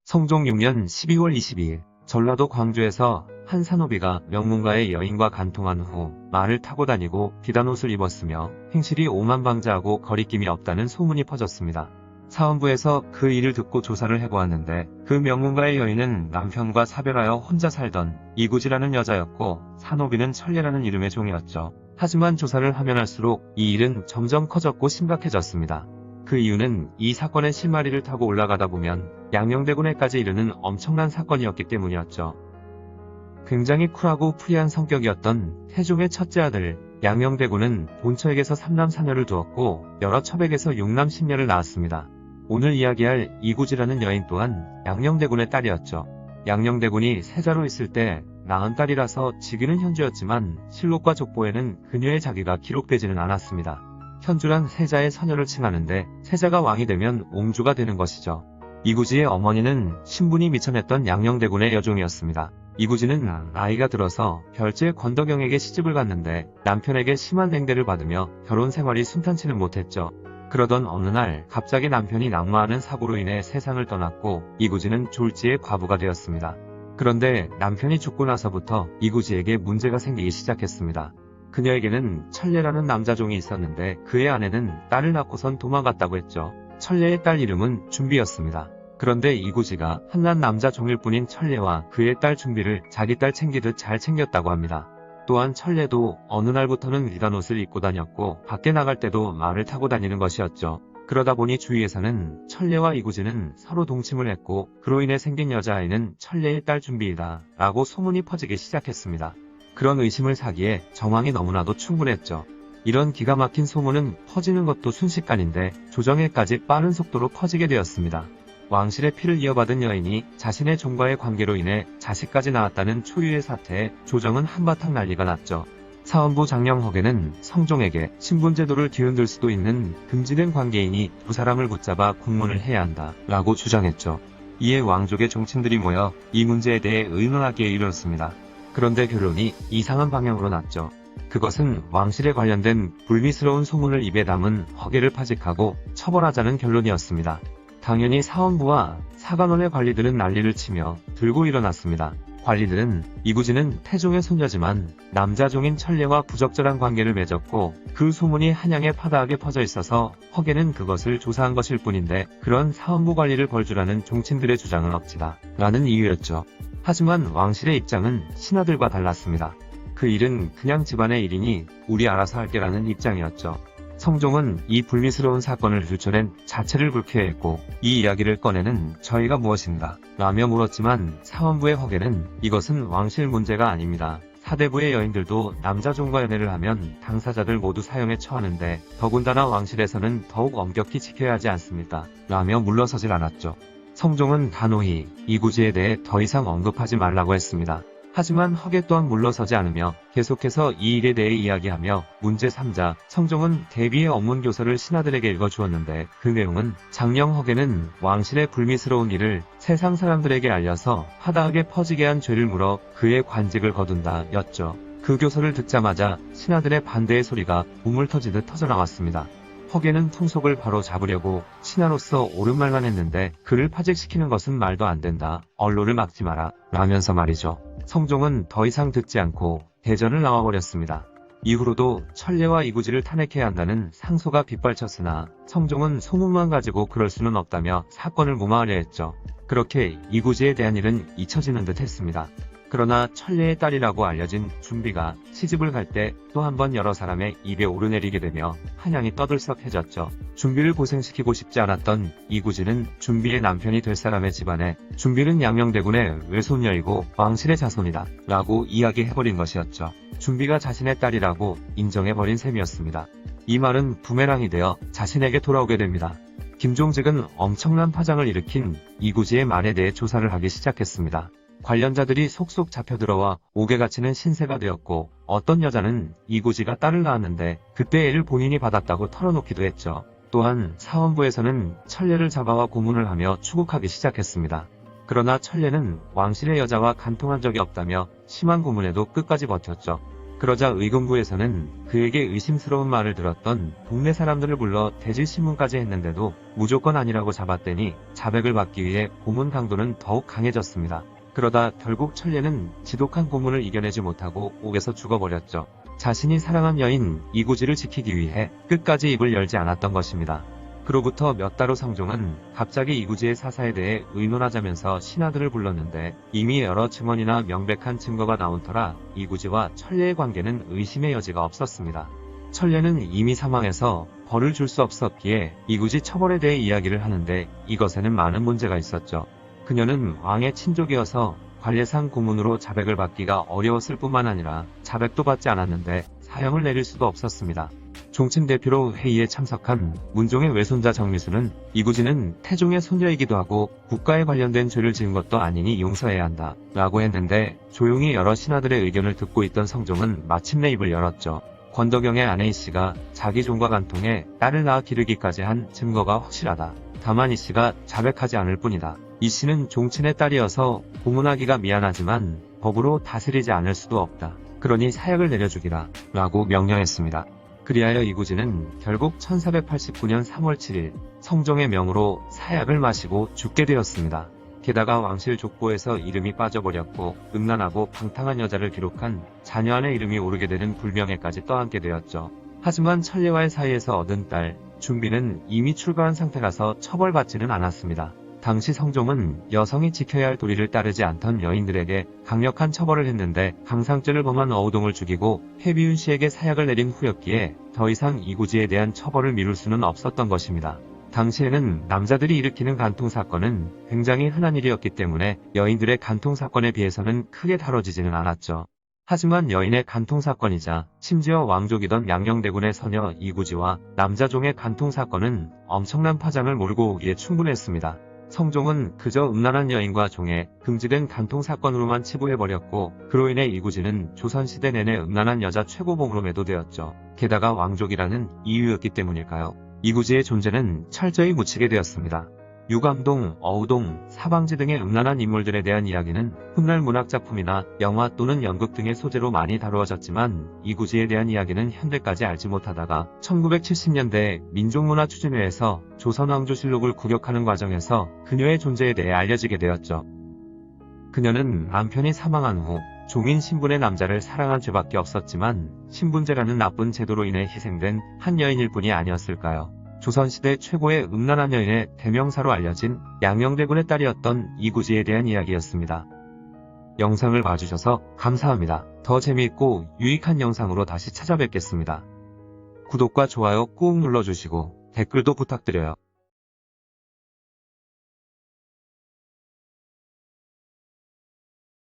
성종 6년 12월 22일 전라도 광주에서 한 산호비가 명문가의 여인과 간통한 후 말을 타고 다니고 비단 옷을 입었으며 행실이 오만방자하고 거리낌이 없다는 소문이 퍼졌습니다. 사원부에서 그 일을 듣고 조사를 해보았는데 그 명문가의 여인은 남편과 사별하여 혼자 살던 이구지라는 여자였고 산호비는 천례라는 이름의 종이었죠. 하지만 조사를 하면 할수록 이 일은 점점 커졌고 심각해졌습니다. 그 이유는 이 사건의 실마리를 타고 올라가다 보면 양녕대군에까지 이르는 엄청난 사건이었기 때문이었죠. 굉장히 쿨하고 프리한 성격이었던 태종의 첫째 아들 양녕대군은 본처에게서 3남 4녀를 두었고 여러 첩에게서 6남 10녀를 낳았습니다. 오늘 이야기할 이구지라는 여인 또한 양녕대군의 딸이었죠. 양녕대군이 세자로 있을 때 낳은 딸이라서 직위는 현주였지만 실록과 족보에는 그녀의 자기가 기록되지는 않았습니다. 현주란 세자의 서녀를 칭하는데 세자가 왕이 되면 옹주가 되는 것이죠. 이구지의 어머니는 신분이 미천했던 양녕대군의 여종이었습니다. 이구지는 나이가 들어서 별제 권덕영에게 시집을 갔는데 남편에게 심한 냉대를 받으며 결혼 생활이 순탄치는 못했죠. 그러던 어느 날 갑자기 남편이 낙마하는 사고로 인해 세상을 떠났고 이구지는 졸지의 과부가 되었습니다. 그런데 남편이 죽고 나서부터 이구지에게 문제가 생기기 시작했습니다. 그녀에게는 천례라는 남자종이 있었는데 그의 아내는 딸을 낳고선 도망갔다고 했죠. 천례의 딸 이름은 준비였습니다. 그런데 이구지가 한낱 남자종일 뿐인 천례와 그의 딸 준비를 자기 딸 챙기듯 잘 챙겼다고 합니다. 또한 천례도 어느 날부터는 비단 옷을 입고 다녔고 밖에 나갈 때도 말을 타고 다니는 것이었죠. 그러다 보니 주위에서는 천례와 이구지는 서로 동침을 했고 그로 인해 생긴 여자아이는 천례의 딸 준비이다 라고 소문이 퍼지기 시작했습니다. 그런 의심을 사기에 정황이 너무나도 충분했죠. 이런 기가 막힌 소문은 퍼지는 것도 순식간인데 조정에까지 빠른 속도로 퍼지게 되었습니다. 왕실의 피를 이어받은 여인이 자신의 종과의 관계로 인해 자식까지 낳았다는 초유의 사태에 조정은 한바탕 난리가 났죠. 사원부 장령 허계는 성종에게 신분제도를 뒤흔들 수도 있는 금지된 관계이니 두 사람을 붙잡아 국문을 해야 한다 라고 주장했죠. 이에 왕족의 종친들이 모여 이 문제에 대해 의논하기에 이르렀습니다. 그런데 결론이 이상한 방향으로 났죠. 그것은 왕실에 관련된 불미스러운 소문을 입에 담은 허계를 파직하고 처벌하자는 결론이었습니다. 당연히 사원부와 사관원의 관리들은 난리를 치며 들고 일어났습니다. 관리들은 이구지는 태종의 손녀지만 남자종인 천례와 부적절한 관계를 맺었고 그 소문이 한양에 파다하게 퍼져 있어서 허계는 그것을 조사한 것일 뿐인데 그런 사원부 관리를 벌주라는 종친들의 주장은 억지다 라는 이유였죠. 하지만 왕실의 입장은 신하들과 달랐습니다. 그 일은 그냥 집안의 일이니 우리 알아서 할게라는 입장이었죠. 성종은 이 불미스러운 사건을 들춰낸 자체를 불쾌해했고 이 이야기를 꺼내는 저희가 무엇인가 라며 물었지만 사원부의 허계는 이것은 왕실 문제가 아닙니다. 사대부의 여인들도 남자종과 연애를 하면 당사자들 모두 사형에 처하는데 더군다나 왕실에서는 더욱 엄격히 지켜야 하지 않습니까? 라며 물러서질 않았죠. 성종은 단호히 이구지에 대해 더 이상 언급하지 말라고 했습니다. 하지만 허계 또한 물러서지 않으며 계속해서 이 일에 대해 이야기하며 문제 3자 성종은 대비의 업문교서를 신하들에게 읽어주었는데 그 내용은 장령 허계는 왕실의 불미스러운 일을 세상 사람들에게 알려서 하다하게 퍼지게 한 죄를 물어 그의 관직을 거둔다 였죠. 그 교서를 듣자마자 신하들의 반대의 소리가 우물 터지듯 터져나왔습니다. 허계는 풍속을 바로 잡으려고 신하로서 옳은 말만 했는데 그를 파직시키는 것은 말도 안 된다. 언론을 막지 마라. 라면서 말이죠. 성종은 더 이상 듣지 않고 대전을 나와버렸습니다. 이후로도 천례와 이구지를 탄핵해야 한다는 상소가 빗발쳤으나 성종은 소문만 가지고 그럴 수는 없다며 사건을 무마하려 했죠. 그렇게 이구지에 대한 일은 잊혀지는 듯 했습니다. 그러나 천례의 딸이라고 알려진 준비가 시집을 갈 때 또 한 번 여러 사람의 입에 오르내리게 되며 한양이 떠들썩해졌죠. 준비를 고생시키고 싶지 않았던 이구지는 준비의 남편이 될 사람의 집안에 준비는 양녕대군의 외손녀이고 왕실의 자손이다 라고 이야기해버린 것이었죠. 준비가 자신의 딸이라고 인정해버린 셈이었습니다. 이 말은 부메랑이 되어 자신에게 돌아오게 됩니다. 김종직은 엄청난 파장을 일으킨 이구지의 말에 대해 조사를 하기 시작했습니다. 관련자들이 속속 잡혀들어와 옥에 갇히는 신세가 되었고 어떤 여자는 이구지가 딸을 낳았는데 그때 애를 본인이 받았다고 털어놓기도 했죠. 또한 사원부에서는 천례를 잡아와 고문을 하며 추국하기 시작했습니다. 그러나 천례는 왕실의 여자와 간통한 적이 없다며 심한 고문에도 끝까지 버텼죠. 그러자 의금부에서는 그에게 의심스러운 말을 들었던 동네 사람들을 불러 대질신문까지 했는데도 무조건 아니라고 잡았더니 자백을 받기 위해 고문 강도는 더욱 강해졌습니다. 그러다 결국 천례는 지독한 고문을 이겨내지 못하고 옥에서 죽어버렸죠. 자신이 사랑한 여인 이구지를 지키기 위해 끝까지 입을 열지 않았던 것입니다. 그로부터 몇 달 후 성종은 갑자기 이구지의 사사에 대해 의논하자면서 신하들을 불렀는데 이미 여러 증언이나 명백한 증거가 나온 터라 이구지와 천례의 관계는 의심의 여지가 없었습니다. 천례는 이미 사망해서 벌을 줄 수 없었기에 이구지 처벌에 대해 이야기를 하는데 이것에는 많은 문제가 있었죠. 그녀는 왕의 친족이어서 관례상 고문으로 자백을 받기가 어려웠을 뿐만 아니라 자백도 받지 않았는데 사형을 내릴 수도 없었습니다. 종친 대표로 회의에 참석한 문종의 외손자 정미수는 이구지는 태종의 손녀이기도 하고 국가에 관련된 죄를 지은 것도 아니니 용서해야 한다 라고 했는데 조용히 여러 신하들의 의견을 듣고 있던 성종은 마침내 입을 열었죠. 권덕영의 아내 이씨가 자기 종과 간통해 딸을 낳아 기르기까지 한 증거가 확실하다. 다만 이씨가 자백하지 않을 뿐이다. 이씨는 종친의 딸이어서 고문하기가 미안하지만 법으로 다스리지 않을 수도 없다. 그러니 사약을 내려주기라 라고 명령했습니다. 그리하여 이구지는 결국 1489년 3월 7일 성종의 명으로 사약을 마시고 죽게 되었습니다. 게다가 왕실 족보에서 이름이 빠져버렸고 음란하고 방탕한 여자를 기록한 자녀안의 이름이 오르게 되는 불명예까지 떠안게 되었죠. 하지만 천례와의 사이에서 얻은 딸 준비는 이미 출가한 상태라서 처벌받지는 않았습니다. 당시 성종은 여성이 지켜야 할 도리를 따르지 않던 여인들에게 강력한 처벌을 했는데 강상죄를 범한 어우동을 죽이고 해비운 씨에게 사약을 내린 후였기에 더 이상 이구지에 대한 처벌을 미룰 수는 없었던 것입니다. 당시에는 남자들이 일으키는 간통사건은 굉장히 흔한 일이었기 때문에 여인들의 간통사건에 비해서는 크게 다뤄지지는 않았죠. 하지만 여인의 간통사건이자 심지어 왕족이던 양녕대군의 서녀 이구지와 남자종의 간통사건은 엄청난 파장을 몰고 오기에 충분했습니다. 성종은 그저 음란한 여인과 종의 금지된 간통사건으로만 치부해버렸고 그로 인해 이구지는 조선시대 내내 음란한 여자 최고봉으로 매도되었죠. 게다가 왕족이라는 이유였기 때문일까요? 이구지의 존재는 철저히 묻히게 되었습니다. 유감동, 어우동, 사방지 등의 음란한 인물들에 대한 이야기는 훗날 문학작품이나 영화 또는 연극 등의 소재로 많이 다루어졌지만 이구지에 대한 이야기는 현대까지 알지 못하다가 1970년대 민족문화추진회에서 조선왕조실록을 구력하는 과정에서 그녀의 존재에 대해 알려지게 되었죠. 그녀는 남편이 사망한 후 종인 신분의 남자를 사랑한 죄밖에 없었지만 신분제라는 나쁜 제도로 인해 희생된 한 여인일 뿐이 아니었을까요? 조선시대 최고의 음란한 여인의 대명사로 알려진 양녕대군의 딸이었던 이구지에 대한 이야기였습니다. 영상을 봐주셔서 감사합니다. 더 재미있고 유익한 영상으로 다시 찾아뵙겠습니다. 구독과 좋아요 꾹 눌러주시고 댓글도 부탁드려요.